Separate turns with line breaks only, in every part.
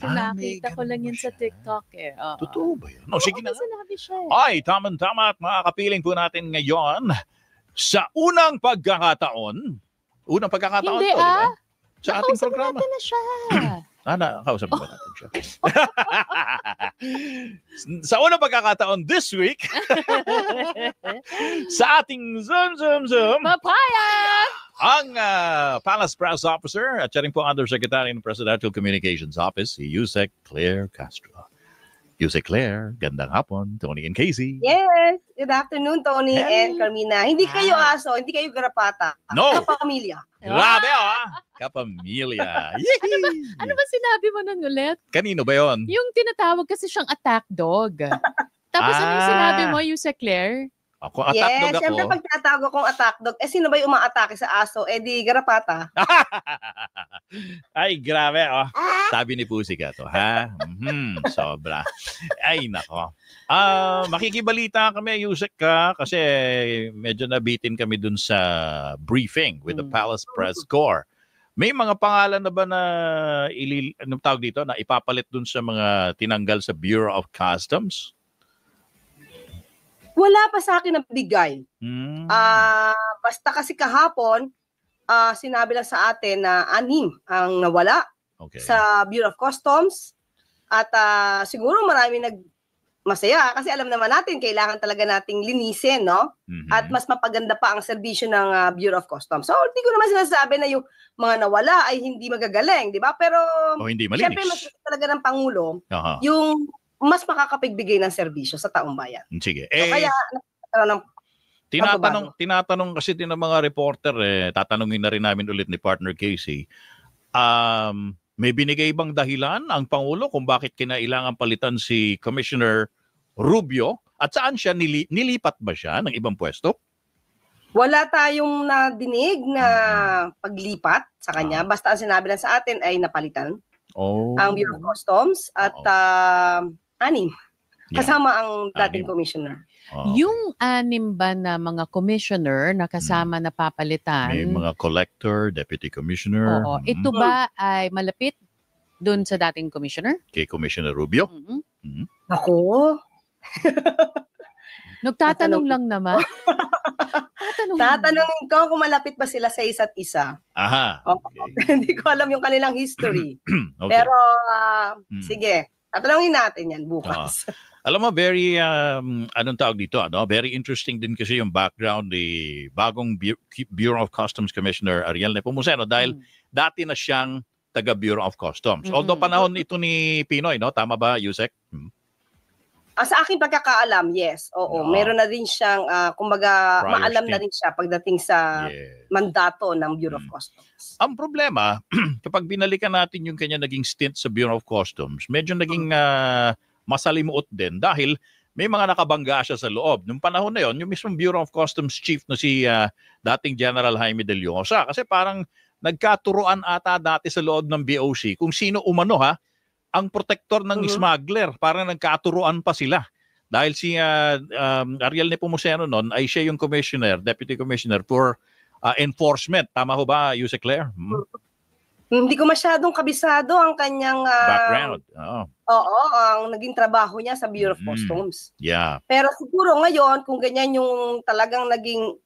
kasi nakita ko lang yun sa TikTok eh.
Totoo ba yan? No, sige na.
Sinabi siya eh.
Ay, tama-tama at makakapiling po natin ngayon sa unang pagkakataon. Unang pagkakataon
Hindi
to, di ba? Sa ating
nakausap
programa.
natin na siya.
Nakausap ba natin siya? Sa unang pagkakataon this week, sa ating Zoom,
Papaya!
ang Palace Press Officer at siya rin po Undersecretary ng Presidential Communications Office, si Yusek Claire Castro. Yusek Claire, gandang hapon, Tony and Casey.
Yes, good afternoon, Tony and Carmina. Hindi kayo aso, hindi kayo garapata.
No.
Kapamilya.
Grabe kapamilya.
Ano ba sinabi mo nun ulit?
Kanino ba yon?
Yung tinatawag kasi siyang attack dog. Tapos ano yung sinabi mo, Yusek Claire?
Ako, attack dog ako.
Siyempre pag tinatawag akong attack dog, sino ba yung umaatake sa aso? Di garapata.
Ay, grabe, Sabi ni Pusika to, ha? Sobra. Ay, nako. Makikibalita kami, Yusek, kasi medyo nabitin kami dun sa briefing with the Palace Press Corps. May mga pangalan na ba na anong tawag dito, na ipapalit dun sa mga tinanggal sa Bureau of Customs?
Wala pa sa akin nabigay. Basta kasi kahapon, sinabi lang sa atin na 6 ang nawala sa Bureau of Customs. At siguro marami masaya kasi alam naman natin, kailangan talaga nating linisin, no? At mas mapaganda pa ang serbisyo ng Bureau of Customs. So, hindi ko naman sinasabi na yung mga nawala ay hindi magagaling, di ba? Pero,
hindi malinis.
syempre, mas talaga ng Pangulo, yung mas makakapagbigay ng serbisyo sa taong bayan.
Sige.
So, kaya,
tinatanong kasi din ng mga reporter, tatanungin na rin namin ulit ni partner Casey, may binigay bang dahilan ang Pangulo kung bakit kinailangan palitan si Commissioner Rubio? At saan siya nilipat ba siya ng ibang pwesto?
Wala tayong nadinig na paglipat sa kanya. Basta ang sinabi lang sa atin ay napalitan ang Bureau of Customs at 6 kasama ang dating commissioner.
Yung 6 ba na mga commissioner na kasama na papalitan?
May mga collector, deputy commissioner.
Ito ba ay malapit doon sa dating commissioner?
Kay Commissioner Rubio?
Ako?
Nagtatanong lang naman.
Tatanungin ko kung malapit ba sila sa isa't isa.
Aha.
Okay. Hindi ko alam yung kanilang history. Pero, sige. Tatanungin natin yan bukas.
Alam mo, very, anong tawag dito, very interesting din kasi yung background ni bagong Bureau of Customs Commissioner Ariel Nepomuceno dahil dati na siyang taga Bureau of Customs. Although panahon ito ni Pinoy, no? Tama ba, Yusek?
Sa aking pagkakaalam, yes. Oo, meron na rin siyang, kumbaga, maalam na rin siya pagdating sa mandato ng Bureau of Customs.
Ang problema, kapag binalikan natin yung kanya naging stint sa Bureau of Customs, medyo naging masalimuot din dahil may mga nakabangga siya sa loob. Nung panahon na yon, yung mismong Bureau of Customs Chief na si dating General Jaime De Llosa, kasi parang nagkaturuan ata dati sa loob ng BOC kung sino umano ang protector ng smuggler. Parang nagkaturuan pa sila. Dahil si Ariel Nepomuceno noon ay siya yung commissioner, deputy commissioner for enforcement. Tama ho ba, Yusek Claire?
Hindi ko masyadong kabisado ang kanyang
background.
Oo, ang naging trabaho niya sa Bureau of Customs.
Yeah.
Pero siguro ngayon, kung ganyan yung talagang naging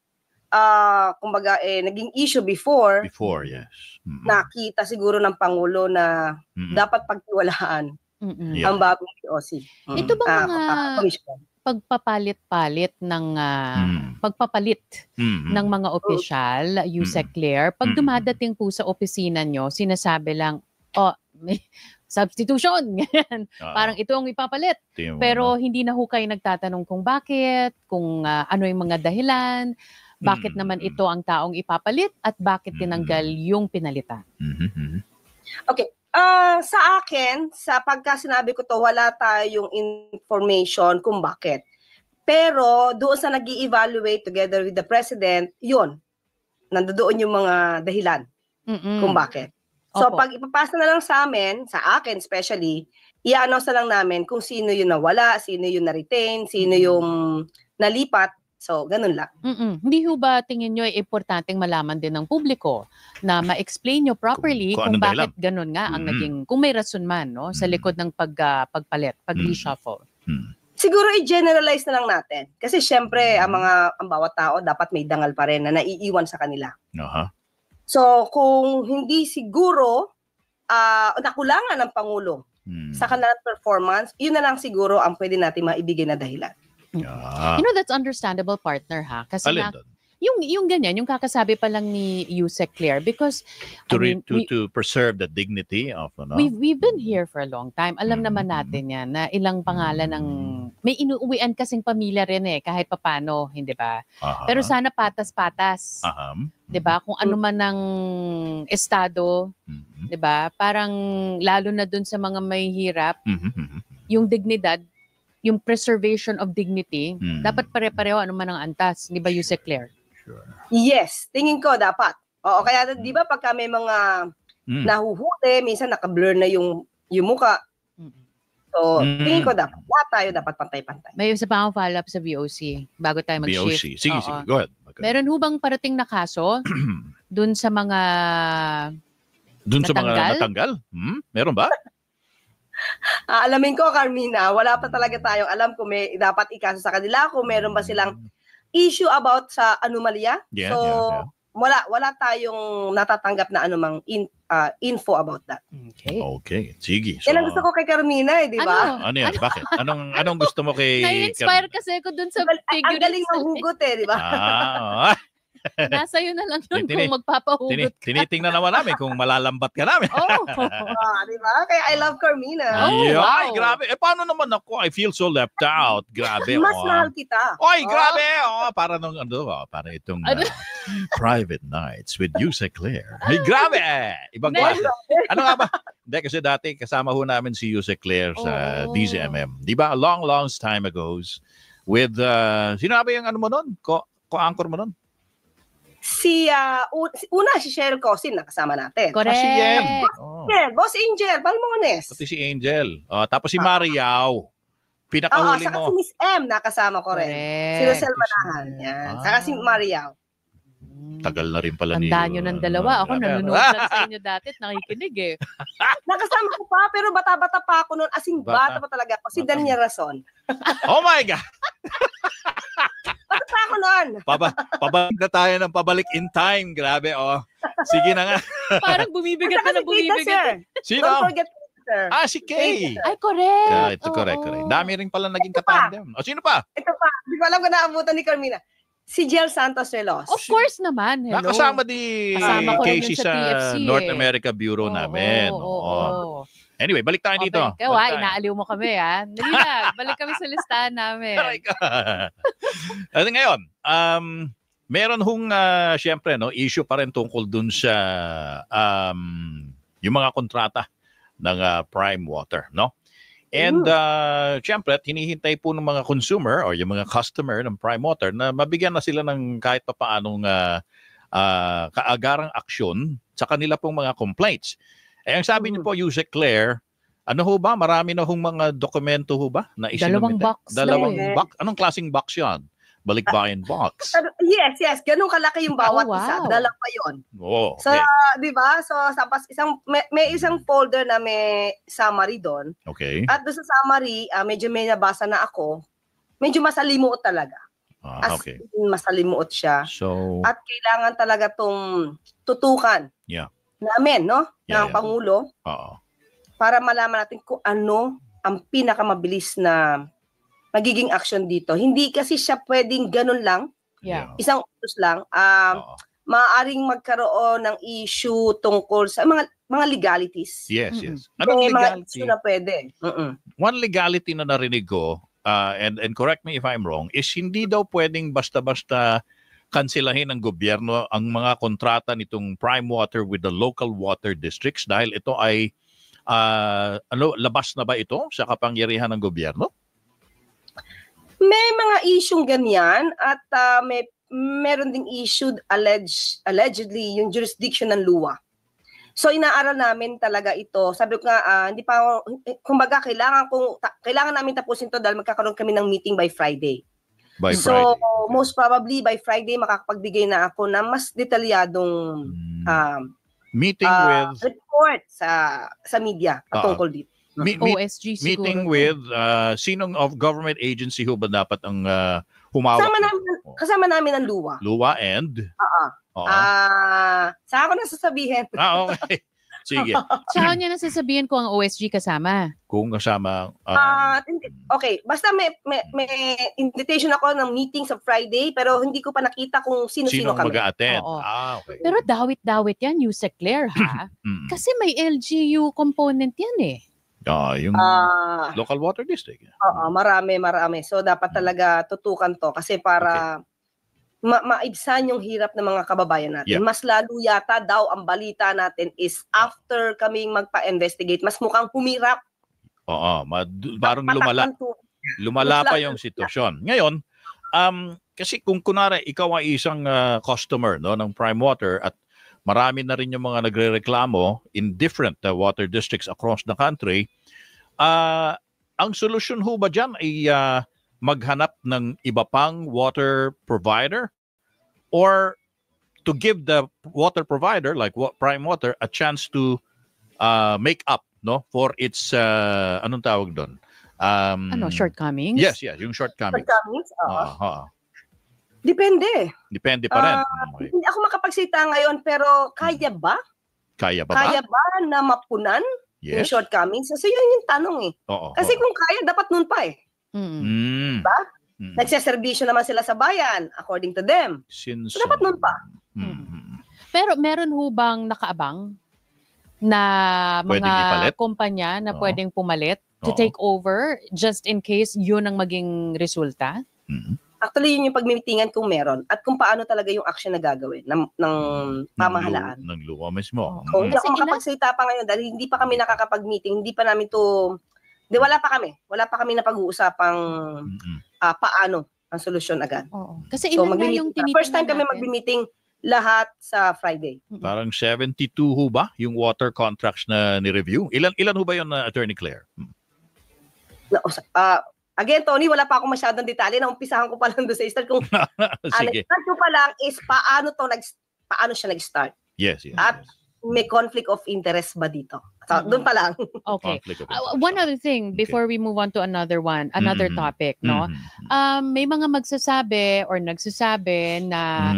kumbaga naging issue before,
yes.
Nakita siguro ng Pangulo na dapat pagtiwalaan ang bagong POC.
Ito ba mga pagpapalit-palit ng pagpapalit ng mga opisyal, Yusek Claire, pag dumadating po sa opisina nyo, sinasabi lang, may substitution. Parang ito ang ipapalit. Pero hindi na ho kayo nagtatanong kung bakit, kung ano yung mga dahilan, bakit naman ito ang taong ipapalit at bakit tinanggal yung pinalitan.
Okay. Sa akin, sa pagka sinabi ko to, wala tayong information kung bakit. Pero doon sa nag-i-evaluate together with the President, yun, nandoon yung mga dahilan kung bakit. So pag ipapasa na lang sa amin, sa akin especially, i-announce na lang namin kung sino yung nawala, sino yung na-retain, sino yung nalipat, So, ganun lang.
Hindi ho ba tingin nyo ay importanteng malaman din ng publiko na ma-explain nyo properly kung bakit ganun nga ang naging, kung may rason man, no, sa likod ng pagpalit, pag-reshuffle?
Siguro i-generalize na lang natin. Kasi syempre, ang bawat tao dapat may dangal pa rin na naiiwan sa kanila. So, kung hindi siguro nakulangan ng Pangulo sa kanilang performance, yun na lang siguro ang pwede natin maibigay na dahilan.
You know, that's understandable, partner, ha? Kasi yung ganyan, yung kakasabi pa lang ni Yusek Claire, because
to preserve the dignity of
we've been here for a long time. Alam naman natin yan na ilang pangalan ng may inuuwian kasing pamilya rin kahit papano, hindi ba? Pero sana patas-patas. 'Di ba? Kung ano man ng estado, 'di ba? Parang lalo na dun sa mga may hirap, yung dignidad, yung preservation of dignity, dapat pare-pareho ano man ang antas, 'di ba, Yusek Claire?
Sure.
Yes, tingin ko dapat. Oo, kaya 'di ba pagka may mga nahuhuli, minsan naka-blur na yung muka. So, tingin ko dapat tayo dapat pantay-pantay.
May isa pa akong follow-up sa VOC bago tayo mag-shift.
VOC. Sige, go ahead.
Meron ho bang parating na kaso dun sa mga
natanggal? Meron ba?
Alamin ko, Carmina, wala pa talaga tayong alam kung may dapat ikaso sa kanila, kung meron ba silang issue about sa anomalya. Wala tayong natatanggap na anumang info about that.
Okay. Sige.
Yan ang gusto ko kay Carmina, di ba?
Ano yan? Bakit? Anong gusto mo kay
Na-inspire kasi ako dun sa figure.
Ang galing mahugot di ba?
Nasa iyo na lang nun kung magpapahugot ka.
Tinitingnan naman namin kung malalambat ka namin.
Di ba? Kaya I love Carmina.
Ay, grabe. Paano naman ako? I feel so left out. Grabe.
Mas mahal kita.
Oy, grabe. Para nung para itong Private Nights with Yusek Claire. Ay, grabe. Ibang klase. Ano nga ba? Hindi, kasi dati kasama ho namin si Yusek Claire sa DZMM. Di ba? A long time ago with, sinabi yung ano mo nun? Ko-anchor mo nun?
Si Cheryl Cosin nakasama natin.
Correct.
Si Yen.
Boss Angel, Balmones.
Pati si Angel. Tapos si Mariao. Pinakahuli mo.
Saka si Miss M nakasama ko rin. Si Rosel Manahan. Yan. Saka si Mariao.
Tagal na rin pala
Tandaan nyo ng dalawa. Ako nanonood lang sa inyo dati at nakikinig
Nakasama ko pa, pero bata-bata pa ako noon. Asing bata pa talaga ako. Si Daniel Rason.
Oh my God!
Bata pa ako noon.
Pabalik na tayo ng pabalik in time. Grabe, Sige na nga.
Parang bumibigat na bumibigat.
Sino? Don't forget Sir.
Si Kay.
Ay, correct.
Ito correct. Dami rin pala naging katandem. Sino pa?
Ito pa. Hindi ko alam kung naabutan ni Carmina. Si Jel Santos Relos.
Of course naman. Hello.
Nakasama di Casey sa
TFC,
North America Bureau namin. Anyway, balik tayo dito.
Ikaw inaaliw mo kami Dali balik kami sa listahan namin.
At ngayon, meron hong syempre issue pa rin tungkol dun sa yung mga kontrata ng Prime Water, no? And syempre, hinihintay po ng mga consumer or yung mga customer ng Prime Water na mabigyan na sila ng kahit pa paanong kaagarang aksyon sa kanila pong mga complaints. Ang sabi niyo po, Yusek Claire, ano ho ba? Marami na hong mga dokumento ho ba? Na
Dalawang box.
box? Anong klaseng box yan? Balikbayan box.
Yes. Ganun kalaki yung bawat isa. Dalawa yun. So, di ba? So, may isang folder na may summary doon.
Okay.
At doon sa summary, medyo may nabasa na ako. Medyo masalimuot talaga. Masalimuot siya.
So,
at kailangan talaga tong tutukan namin, no? Ng Pangulo. Para malaman natin kung ano ang pinakamabilis na magiging action dito. Hindi kasi siya pwedeng ganun lang. Isang utos lang. Maaaring magkaroon ng issue tungkol sa mga legalities.
Yes. Anong legality?
Mga issue na pwede.
One legality na narinig ko, and correct me if I'm wrong, is hindi daw pwedeng basta-basta kanselahin ng gobyerno ang mga kontrata nitong Prime Water with the local water districts dahil ito ay labas na ba ito sa kapangyarihan ng gobyerno?
May mga issue ganyan at meron ding issued allegedly yung jurisdiction ng luwa. So inaaral namin talaga ito. Sabi ko nga hindi pa kumbaga kailangan namin tapusin to dahil magkakaroon kami ng meeting by Friday.
By
So,
Friday.
most probably by Friday makakapagbigay na ako ng mas detalyadong
meeting with
report sa media patungkol dito.
OSG siguro.
Meeting with sinong of government agency ho ba dapat ang humawak?
Kasama namin ang LUWA.
LUWA and?
Saan ko na sasabihin?
Okay. Sige.
Saan niya nasasabihin ko ang OSG kasama?
Kung kasama.
Okay. Basta may invitation ako ng meeting sa Friday pero hindi ko pa nakita kung sino-sino kami.
mag-a-attend. Okay.
Pero dawit-dawit yan, Yusek Claire, ha? Kasi may LGU component yan eh.
Yung local water district.
Oo, marami. So dapat talaga tutukan to kasi para maibsan yung hirap ng mga kababayan natin. Mas lalo yata daw ang balita natin is after kaming magpa-investigate, mas mukhang humirap.
Oo, parang lumala pa yung sitwasyon. Ngayon, kasi kung kunwari ikaw ay isang customer ng Prime Water at marami na rin yung mga nagrereklamo in different water districts across the country, ang solusyon ho ba dyan ay maghanap ng iba pang water provider or to give the water provider like Prime Water a chance to make up for its anong tawag doon?
Shortcomings?
Yes, yung shortcomings. Depende pa rin.
Hindi ako makapagsalita ngayon pero kaya ba?
Kaya ba
na mapunan yung shortcomings? Kasi yun yung tanong eh. Kasi kung kaya, dapat nun pa eh. Diba? Nagseservisyo naman sila sa bayan according to them. So, dapat nun pa.
Pero meron ho bang nakaabang na mga kumpanya na pwedeng pumalit to take over just in case yun ang maging resulta?
Actually, yun yung pagmimitingan kung meron at kung paano talaga yung action na gagawin ng pamahalaan.
Ng LUWA mismo.
Hindi ako makapagsalita pa ngayon dahil hindi pa kami nakakapag-meeting, wala pa kami na pag-uusapang paano ang solusyon agad.
Kasi ilan na yung tinitingnan
first time kami mag-meeting lahat sa Friday.
Parang 72 ho ba yung water contracts na ni-review? Ilan ho ba yun, Attorney Claire?
Again, Tony, wala pa akong masyadong detalye. Naumpisahan ko pa lang doon sa start. Kung nag-start ko pa lang is paano siya nag-start.
Yes.
At may conflict of interest ba dito? So, doon pa lang.
Okay. One other thing before we move on to another topic, no? May mga magsasabi or nagsasabi na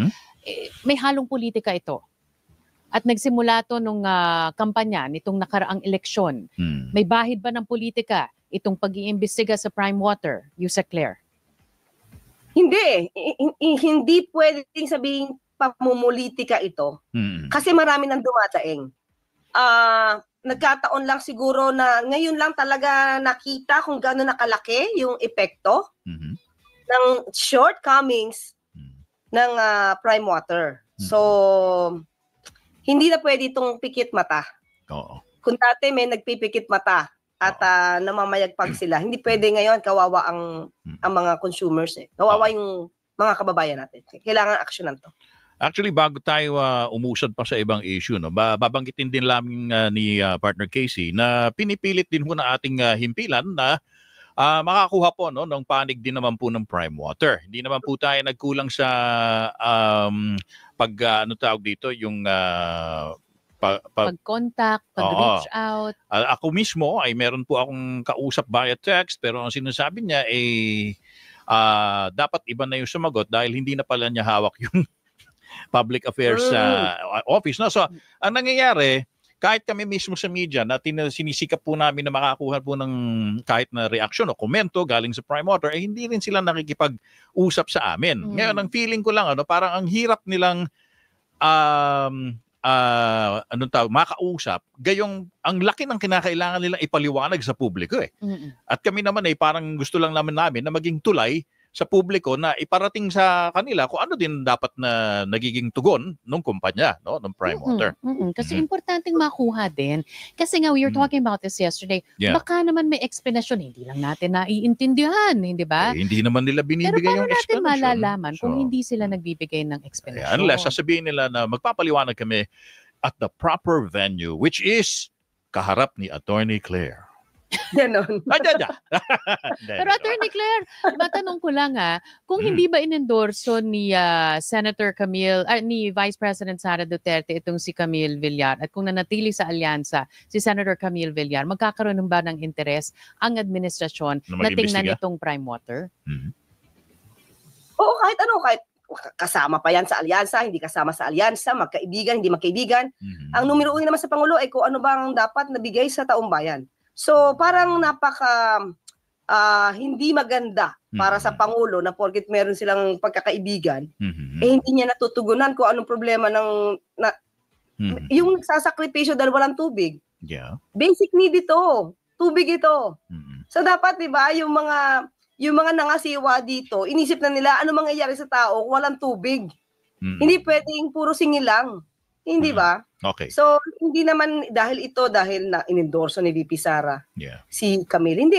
may halong politika ito. At nagsimula to nung kampanya nitong nakaraang eleksyon. May bahid ba ng politika itong pag-iimbestiga sa Prime Water, Yusek Claire?
Hindi. Hindi pwedeng sabihin pamumulitika ito. Kasi marami nang dumadaing. Nagkataon lang siguro na ngayon lang talaga nakita kung gaano nakalaki yung epekto ng shortcomings ng Prime Water. So, hindi na pwede itong pikit mata. Kung dati may nagpipikit mata at namamayagpag sila, hindi pwede ngayon kawawa ang mga consumers. Kawawa yung mga kababayan natin. Kailangan aksyonan to.
Actually, bago tayo umusad pa sa ibang issue, babanggitin din lamang ni Partner Casey na pinipilit din po na ating himpilan na makakuha po ng panig din naman po ng Prime Water. Hindi naman po tayo nagkulang sa yung
pag-contact, pag-reach out.
Ako mismo ay meron po akong kausap via text pero ang sinasabi niya ay dapat iba na yung sumagot dahil hindi na pala niya hawak yung public affairs office. So, ang nangyayari, kahit kami mismo sa media na sinisikap po namin na makakuha po ng kahit na reaksyon o komento galing sa Prime Water, ay hindi rin sila nakikipag-usap sa amin. Ngayon, ang feeling ko lang, parang ang hirap nilang makausap, gayong ang laki ng kinakailangan nilang ipaliwanag sa publiko eh. At kami naman ay parang gusto lang naman namin na maging tulay sa publiko na iparating sa kanila kung ano din dapat na nagiging tugon ng kumpanya, ng Prime Water.
Kasi importanteng makuha din. Kasi nga, we were talking about this yesterday. Baka naman may explanation, hindi lang natin naiintindihan, hindi ba?
Hindi naman nila binibigay yung explanation.
Pero paano natin malalaman kung hindi sila nagbibigay ng explanation?
Unless sasabihin nila na magpapaliwanag kami at the proper venue, which is kaharap ni Attorney Claire.
Ganon.
Pero Attorney Claire, matanong ko lang kung hindi ba inendorso ni Senator Camille, ni Vice President Sara Duterte itong si Camille Villar, at kung nanatili sa alyansa si Senator Camille Villar, magkakaroon ba ng interes ang administrasyon na tingnan itong Prime Water?
Oo, kahit kasama pa yan sa alyansa, hindi kasama sa alyansa, magkaibigan, hindi magkaibigan. Ang numero 1 naman sa Pangulo ay kung ano bang dapat nabigay sa taong bayan. So parang hindi maganda para sa Pangulo na porket meron silang pagkakaibigan, hindi niya natutugunan kung anong problema ng yung nagsasakripisyo dahil walang tubig.
Yeah.
Basic need ito. Tubig ito. So dapat 'di ba yung mga nangasiwa dito, inisip na nila ano mangyayari sa tao kung walang tubig. Hindi pwedeng puro singil lang. Hindi ba?
Okay.
So, hindi naman dahil na inendorso ni VP Sara si Camille. Hindi.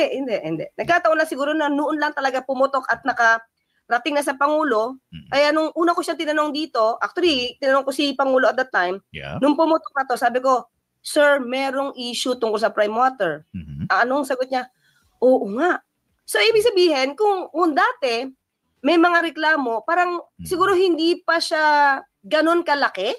Nagkataon lang siguro na noon lang talaga pumutok at nakarating na sa Pangulo. Kaya nung una ko siya tinanong dito, actually, tinanong ko si Pangulo at that time, nung pumutok na to, sabi ko, Sir, merong issue tungkol sa Prime Water. Anong sagot niya? Oo nga. So, ibig sabihin, kung dati, may mga reklamo, parang siguro hindi pa siya ganon kalaki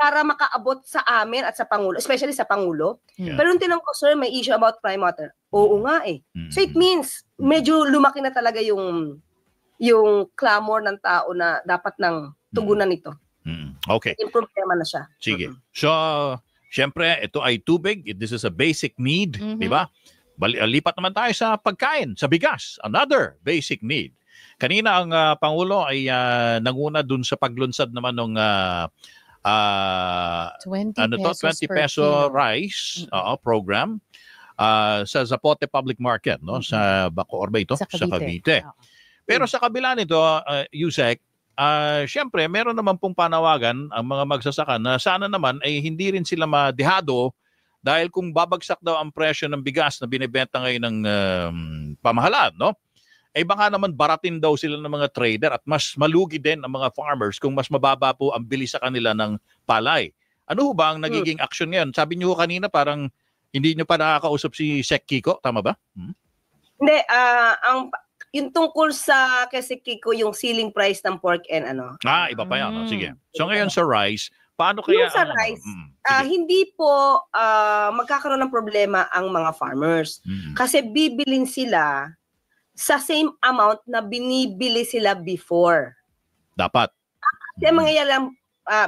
para makaabot sa amin at sa Pangulo, especially sa Pangulo. Pero nung tinanong ko, Sir, may issue about Prime Water. Oo nga eh. So it means, medyo lumaki na talaga yung clamor ng tao na dapat nang tugunan ito.
Okay.
Yung problema na siya.
Sige. So, syempre, ito ay tubig. This is a basic need, di ba? Lipat naman tayo sa pagkain, sa bigas. Another basic need. Kanina ang Pangulo ay nanguna dun sa paglunsad naman ng
20
peso rice program sa Zapote Public Market, no? Sa Bacoor ba ito? Sa Cavite. Pero sa kabila nito, Yusek, syempre meron naman pong panawagan ang mga magsasaka na sana naman ay hindi rin sila madehado dahil kung babagsak daw ang presyo ng bigas na binebenta ngayon ng pamahalaan, no? Eh baka naman baratin daw sila ng mga trader at mas malugi din ang mga farmers kung mas mababa po ang bili sa kanila ng palay. Ano ho ba ang nagiging action ngayon? Sabi niyo kanina parang hindi niyo pa nakakausap si Sec Kiko, tama ba?
Hindi, yung tungkol sa kasi Kiko, yung ceiling price ng pork and
iba pa yan. Sige. So ngayon sa rice, paano kaya?
Yung sa rice, hindi po magkakaroon ng problema ang mga farmers. Kasi bibilin sila sa same amount na binibili sila before.
Dapat.
Kasi mangyayari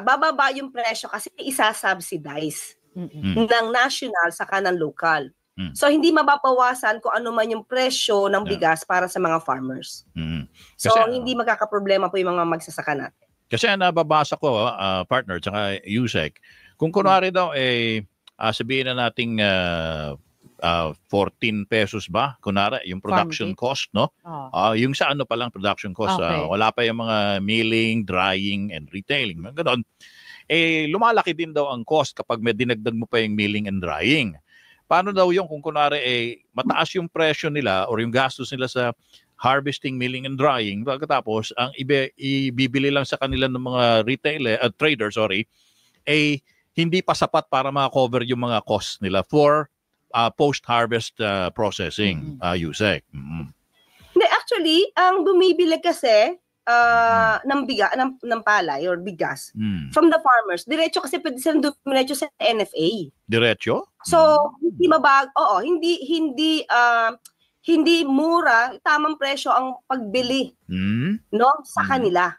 bababa yung presyo kasi isa-subsidize ng national saka ng local. So hindi mababawasan kung ano man yung presyo ng bigas para sa mga farmers.
Kasi,
so hindi magkakaproblema po yung mga magsasaka natin.
Kasi nababasa ko, partner, tsaka Yusek, kung kunwari daw sabihin na nating 14 pesos ba? Kunwari, yung production cost, no? Yung sa ano pa lang production cost, wala pa yung mga milling, drying, and retailing. Ganon. Eh, lumalaki din daw ang cost kapag may dinagdag mo pa yung milling and drying. Paano daw yung kung kunwari mataas yung presyo nila or yung gastos nila sa harvesting, milling, and drying, pagkatapos ang ibibili lang sa kanila ng mga trader, hindi pa sapat para ma-cover yung mga costs nila for post-harvest processing, Yusek.
Hindi, actually, ang bumibili kasi ng palay or bigas from the farmers, diretso kasi pwede silang dumiretso sa NFA.
Diretso?
So, hindi mura, tamang presyo ang pagbili no sa kanila.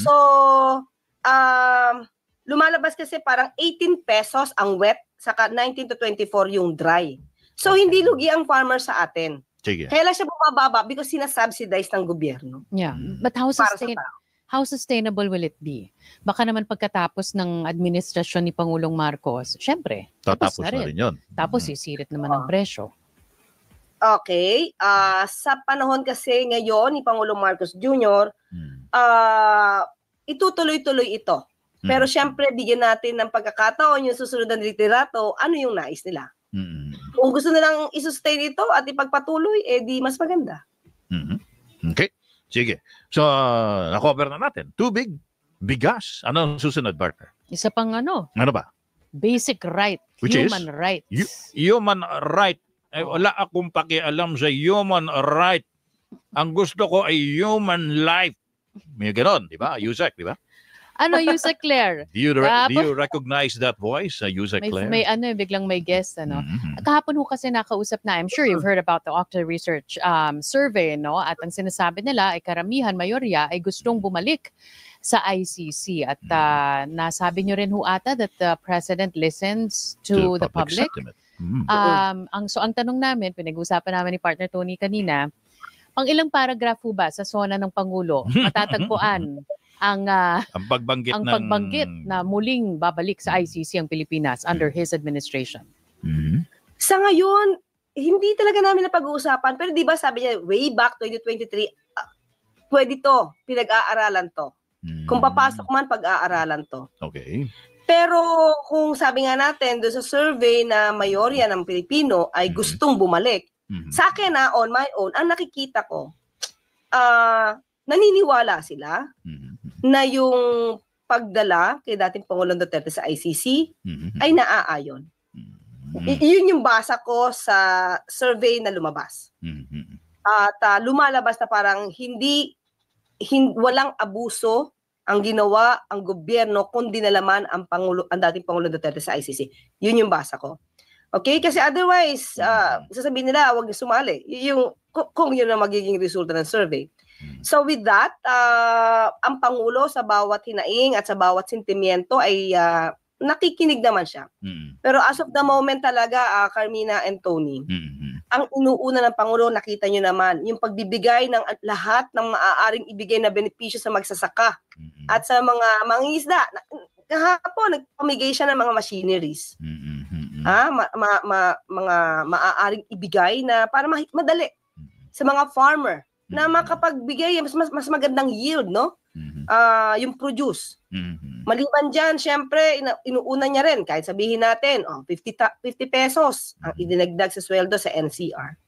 So, lumalabas kasi parang 18 pesos ang wet, saka 19 to 24 yung dry. So, hindi lugi ang farmer sa atin.
Sige.
Kaya lang siya bumababa because sinasubsidize ng gobyerno.
Yeah. But how sustainable will it be? Baka naman pagkatapos ng administrasyon ni Pangulong Marcos, syempre,
tapos na rin yun.
Tapos sisirit naman ang presyo.
Okay. Sa panahon kasi ngayon ni Pangulong Marcos Jr., itutuloy-tuloy ito. Pero syempre, bigyan natin ng pagkakataon yung susunod na literato, ano yung nais nila. Kung gusto nilang isustain ito at ipagpatuloy, di mas maganda.
Okay. Sige. So, na-cover na natin. Tubig, bigas. Ano ang susunod, partner?
Isa pang
Ano ba?
Basic right.
Which
human
is?
rights.
Human right wala akong pakialam sa human right. Ang gusto ko ay human life. May ganon, di ba? Yusek, di ba?
Ano, Yusek Claire?
Do you recognize that voice, Yusek Claire?
Biglang may guest, ano. Kahapon ho kasi nakausap na, I'm sure you've heard about the Octa Research survey, no? At ang sinasabi nila ay karamihan, mayorya, ay gustong bumalik sa ICC. At nasabi nyo rin ho ata that the President listens to the public. Ang tanong namin, pinag-usapan namin ni partner Tony kanina, pang ilang paragraph ho ba sa SONA ng Pangulo matatagpuan ang pagbanggit na muling babalik sa ICC ang Pilipinas under his administration?
Sa ngayon, hindi talaga namin napag-uusapan. Pero di ba sabi niya, way back 2023, pwede to, pinag-aaralan to. Kung papasok man, pag-aaralan to.
Okay.
Pero kung sabi nga natin, doon sa survey na mayorya ng Pilipino ay gustong bumalik, sa akin on my own, ang nakikita ko, naniniwala sila na yung pagdala kay dating Pangulong Duterte sa ICC ay naaayon. Yun yung basa ko sa survey na lumabas. At lumalabas na parang walang abuso ang ginawa ang gobyerno kundi nalaman ang dating Pangulong Duterte sa ICC. Yun yung basa ko. Okay? Kasi otherwise, sasabihin nila, huwag sumali. Kung yun ang magiging resulta ng survey. So with that, ang Pangulo sa bawat hinaing at sa bawat sentimiento ay nakikinig naman siya. Pero as of the moment talaga, Carmina and Tony, ang inuuna ng Pangulo, nakita nyo naman, yung pagbibigay ng lahat ng maaaring ibigay na benepisyo sa magsasaka at sa mga mangingisda. Kahapon, nagpamigay siya ng mga machineries. Mga maaaring ibigay na para madali sa mga farmer na makapagbigay mas magandang yield, no? Yung produce. Maliban dyan, syempre, inuuna niya rin, kahit sabihin natin, 50 pesos ang idinagdag sa sweldo sa NCR.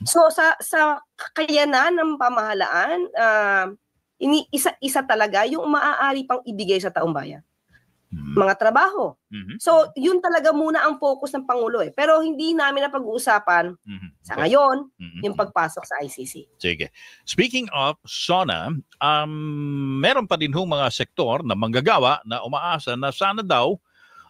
So, sa kakayanan ng pamahalaan, isa talaga yung maaari pang ibigay sa taong bayan. Mga trabaho. So, yun talaga muna ang focus ng Pangulo. Pero hindi namin na pag-uusapan sa ngayon, yung pagpasok sa ICC.
Sige. Speaking of SONA, meron pa din mga sektor na manggagawa na umaasa na sana daw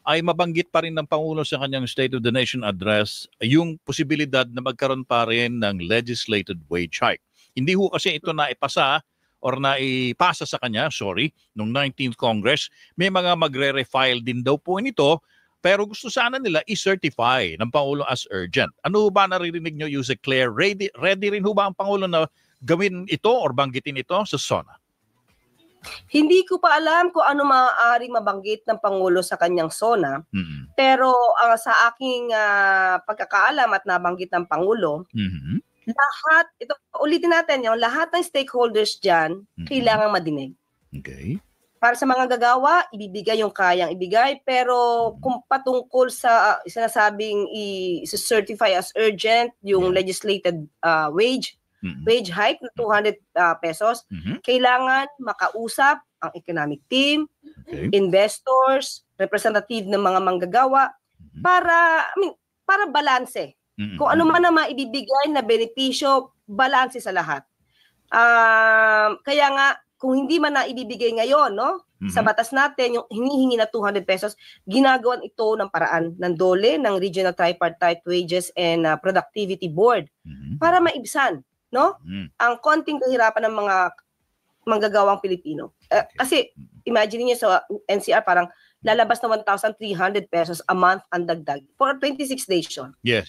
ay mabanggit pa rin ng Pangulo sa kanyang State of the Nation address yung posibilidad na magkaroon pa rin ng legislated wage hike. Hindi ho kasi ito na ipasa or naipasa sa kanya, nung 19th Congress, may mga magre-refile din daw po nito, pero gusto sana nila i-certify ng Pangulo as urgent. Ano ba naririnig nyo, Yusek Claire? Ready rin ho ba ang Pangulo na gawin ito or banggitin ito sa SONA?
Hindi ko pa alam kung ano maaaring mabanggit ng Pangulo sa kanyang SONA, pero sa aking pagkakaalam at nabanggit ng Pangulo, lahat, ito ulitin natin yung lahat ng stakeholders dyan, kailangan madinig.
Okay.
Para sa mga gagawa, ibibigay yung kayang ibigay, pero kung patungkol sa sinasabing i-certify as urgent yung legislated wage hike na 200 pesos, kailangan makausap ang economic team, investors, representative ng mga manggagawa, para balanse. Kung ano man na maibibigay na benepisyo, balanse sa lahat. Kaya nga, kung hindi man na ibibigay ngayon, no, sa batas natin, yung hinihingi na 200 pesos, ginagawan ito ng paraan ng DOLE, ng Regional Tripartite Wages and Productivity Board, para maibsan, no, ang konting kahirapan ng mga manggagawang Pilipino. Kasi, imagine niyo sa NCR, parang lalabas na 1,300 pesos a month ang dagdag for 26 days yun.
Yes.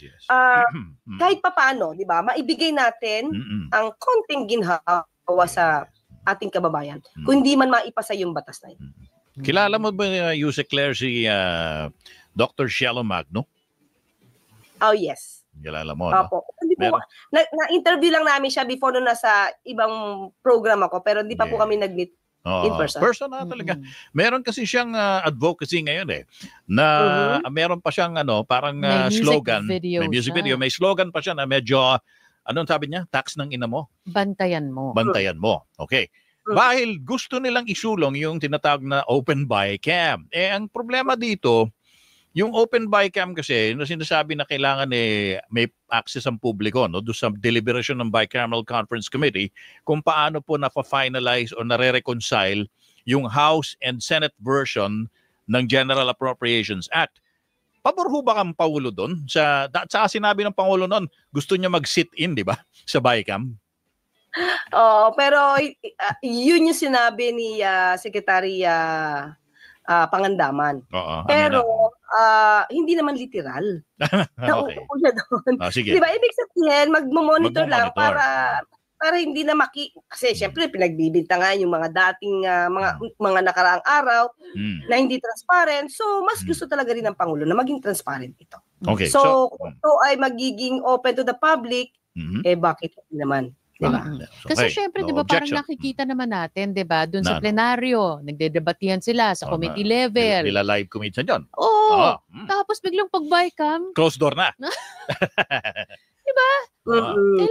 Kahit papaano, di ba, maibigay natin ang konting ginhawa sa ating kababayan kung hindi man maipasa yung batas na yun.
Kilala mo ba, Yusek Claire, si Dr. Shelo Magno?
Oh, yes.
Kilala mo, no?
Na-interview lang namin siya before nung nasa ibang program ako, pero hindi pa po kami nag-meet. In person.
Personal talaga. Meron kasi siyang advocacy ngayon na meron pa siyang parang slogan. May music video. May slogan pa siya na medyo, anong sabi niya? Tax ng ina mo?
Bantayan mo.
Bantayan mo. Okay. Dahil gusto nilang isulong yung tinatawag na open buy cam. Ang problema dito, Yung open BICAM kasi, na sinasabi na kailangan may access ang publiko doon sa deliberation ng Bicameral Conference Committee kung paano po na-finalize o nare-reconcile yung House and Senate version ng General Appropriations Act. Pabor ho ba kang Pangulo doon? Sa sinabi ng Pangulo noon, gusto niya mag-sit-in, di ba? Sa BICAM.
Pero yun yung sinabi ni Secretary Pangandaman. Pero hindi naman literal. Nauupo siya doon.
Sige.
Di ba? Ibig sabihin, magmo-monitor lang para hindi na kasi syempre pinagbibintangan yung mga dating mga nakaraang araw na hindi transparent. So mas gusto talaga rin ng Pangulo na maging transparent ito.
Okay.
So kung ito ay magiging open to the public, bakit hindi naman? Diba?
Kasi syempre, di ba, parang nakikita naman natin, di ba, dun sa plenaryo, nagdedebatihan sila sa committee level.
Nila live committee dyan.
Tapos biglang pag-BICAM.
Closed door na.
Diba?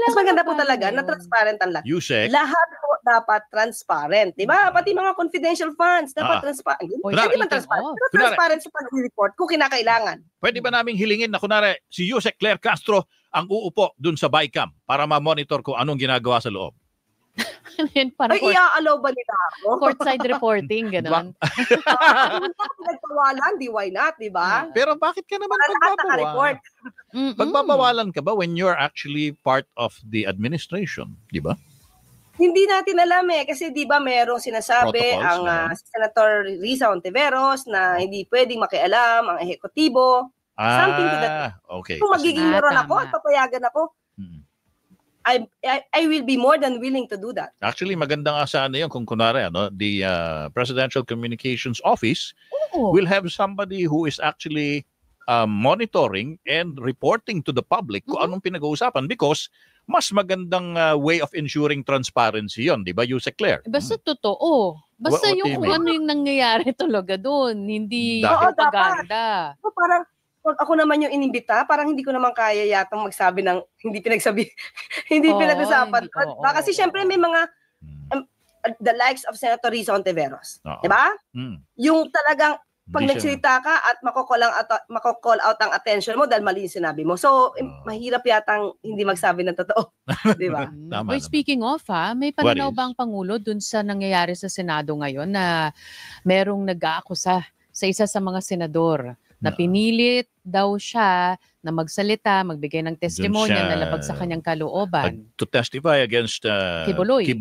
Mas maganda po talaga na transparent ang lahat.
USEC.
Lahat po dapat transparent. Diba? Pati mga confidential funds dapat transparent. Hindi man transparent. Pero transparent sa pag-report kung kinakailangan.
Pwede ba naming hilingin na kunwari si USEC Claire Castro ang uupo dun sa BICAM para ma-monitor kung anong ginagawa sa loob?
Ay, i-allow ba nila ako?
Courtside reporting, gano'n.
Nagpawalan, why not, di ba?
Pero bakit ka naman pagbabawalan? Pagbabawalan ka ba when you're actually part of the administration, di ba?
Hindi natin alam kasi di ba merong sinasabi ang Senator Risa Ontiveros na hindi pwedeng makialam ang ehekutibo. Something to that.
Okay.
Kung magiging meron ako at papayagan ako, I will be more than willing to do that.
Actually, maganda nga sana yun kung kunwari, the Presidential Communications Office will have somebody who is actually monitoring and reporting to the public kung anong pinag-uusapan because mas magandang way of ensuring transparency yon, di ba, Yusek Claire?
Basta totoo. Basta yung kung ano yung nangyayari talaga doon, hindi propaganda.
Parang pag ako naman yung inimbita, parang hindi ko naman kaya yatang magsabi ng hindi pinag-usapan. Kasi syempre may mga the likes of Senator Risa Ontiveros. Di ba? Yung talagang pag nagsalita ka at mako-call out ang attention mo dahil mali yung sinabi mo. So, mahirap yatang hindi magsabi ng totoo. Di ba?
Speaking of, may pananaw ba ang Pangulo dun sa nangyayari sa Senado ngayon na merong nag-aakusa sa isa sa mga senador na pinilit daw siya na magsalita, magbigay ng testimonya na labag sa kanyang kalooban.
To testify against Quiboloy.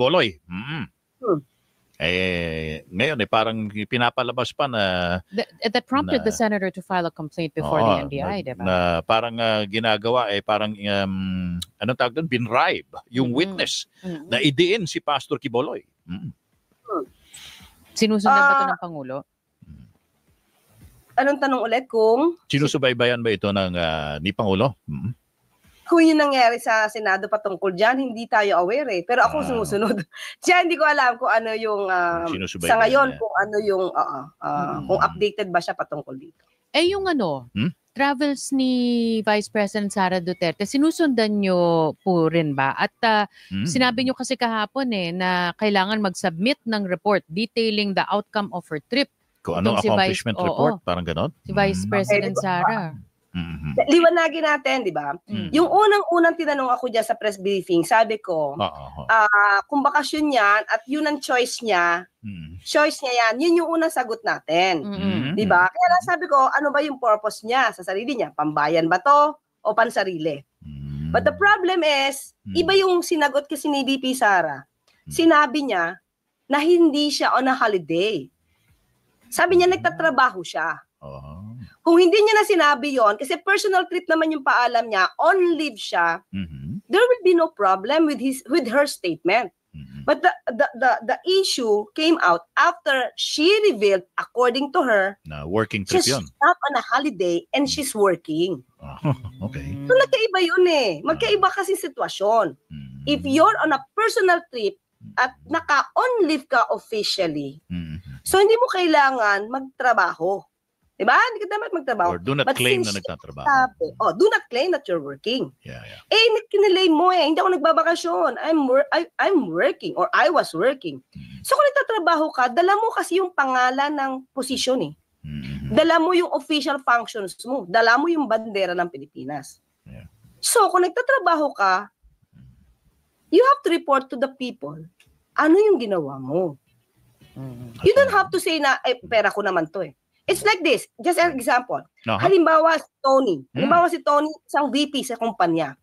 Ngayon parang pinapalabas pa na
that prompted the senator to file a complaint before the NBI, diba?
Na parang ginagawa parang anong tawag doon? Binribe yung witness na idiin si Pastor Quiboloy.
Sinusundan ba ito ng Pangulo?
Anong tanong ulit kung?
Sinusubaybayan ba ito ni Pangulo?
Kung yung nangyari sa Senado patungkol dyan, hindi tayo aware Pero ako sumusunod. Siya hindi ko alam kung ano yung sa ngayon, kung ano yung kung updated ba siya patungkol dito.
Yung travels ni Vice President Sara Duterte, sinusundan nyo po rin ba? At sinabi nyo kasi kahapon na kailangan mag-submit ng report detailing the outcome of her trip.
Kung anong accomplishment report, parang ganon?
Si Vice President Sara.
Liwanagin natin, di ba? Yung unang tinanong ako dyan sa press briefing, sabi ko, kung bakasyon yan at yun ang choice niya yan, yun yung unang sagot natin. Di ba? Kaya lang sabi ko, ano ba yung purpose niya sa sarili niya? Pambayan ba to o pansarili? But the problem is, iba yung sinagot kasi ni VP Sara. Sinabi niya na hindi siya on a holiday. Sabi niya, nagtatrabaho siya. Kung hindi niya na sinabi yon, kasi personal trip naman yung paalam niya, on leave siya, there will be no problem with her statement. But the issue came out after she revealed, according to her,
na working trip yun.
She's not on a holiday and she's working.
Okay.
So nagkaiba yun Magkaiba kasi sitwasyon. If you're on a personal trip at naka-on leave ka officially, so hindi mo kailangan magtrabaho. Diba? Hindi ka dapat magtrabaho.
Or do not claim na nagtatrabaho.
Do not claim that you're working.
Yeah.
Kinilay mo hindi ako nagbabakasyon. I'm working or I was working. So kung nagtatrabaho ka, dala mo kasi yung pangalan ng posisyon Dala mo yung official functions mo. Dala mo yung bandera ng Pilipinas.
Yeah.
So, kung nagtatrabaho ka, you have to report to the people. Ano yung ginawa mo? You don't have to say na, pera ko naman to eh. It's like this. Just an example. Halimbawa si Tony. Isang VP sa kumpanya.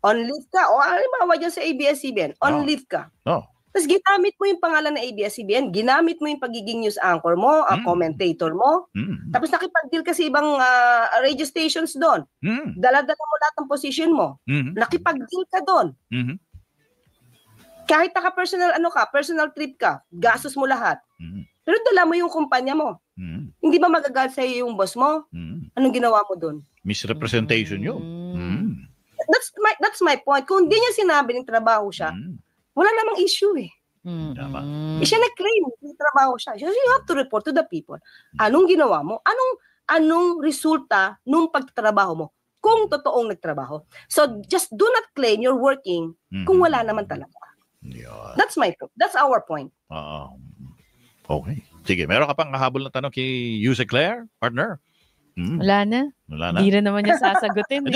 On leave ka. O halimbawa dyan sa ABS-CBN. On leave ka. Tapos ginamit mo yung pangalan ng ABS-CBN. Ginamit mo yung pagiging news anchor mo, commentator mo. Tapos nakipag-deal ka sa ibang radio stations doon. Dala-dala mo lahat ng position mo. Nakipag-deal ka doon. Kahit personal personal trip ka, gastos mo lahat. Pero dala mo yung kumpanya mo. Hindi ba magagalit sa iyo yung boss mo? Anong ginawa mo doon?
Misrepresentation yun.
That's my point. Kung hindi niya sinabi ng trabaho siya, wala namang issue eh. Siya na-claim, may trabaho siya. So you have to report to the people. Anong ginawa mo? Anong resulta nung pagtatrabaho mo? Kung totoong nagtrabaho. So just do not claim you're working kung wala naman talaga. That's our point.
Okay. Sige, meron ka pang kahabol na tanong kay Yuse Claire, partner?
Wala na. Hindi na naman niya sasagutin.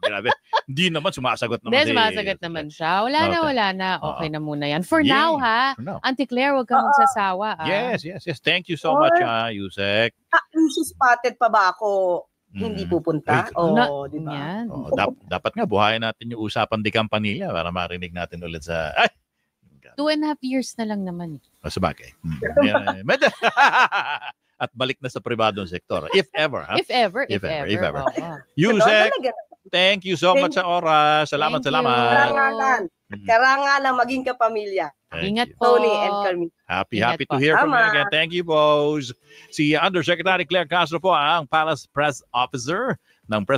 Grabe. Hindi naman sumasagot naman.
Hindi, sumasagot naman siya. Wala na. Okay na muna yan. For now, ha? Auntie Claire, huwag kang magsasawa.
Yes. Thank you so much, Yusek.
Spotted pa ba ako hindi pupunta? Diba?
Dapat nga, buhayin natin yung usapan di Campanilla para marinig natin ulit sa...
2.5 years na lang naman.
Sabagay. At balik na sa pribadong sektor. If ever.
If ever.
Yusek, thank you so much sa oras. Salamat.
Karangalan maging kapamilya.
Ingat po.
Tony and Carmen.
Happy to hear from you again. Thank you, boss. Si Undersecretary Claire Castro po ang Palace Press Officer ng Press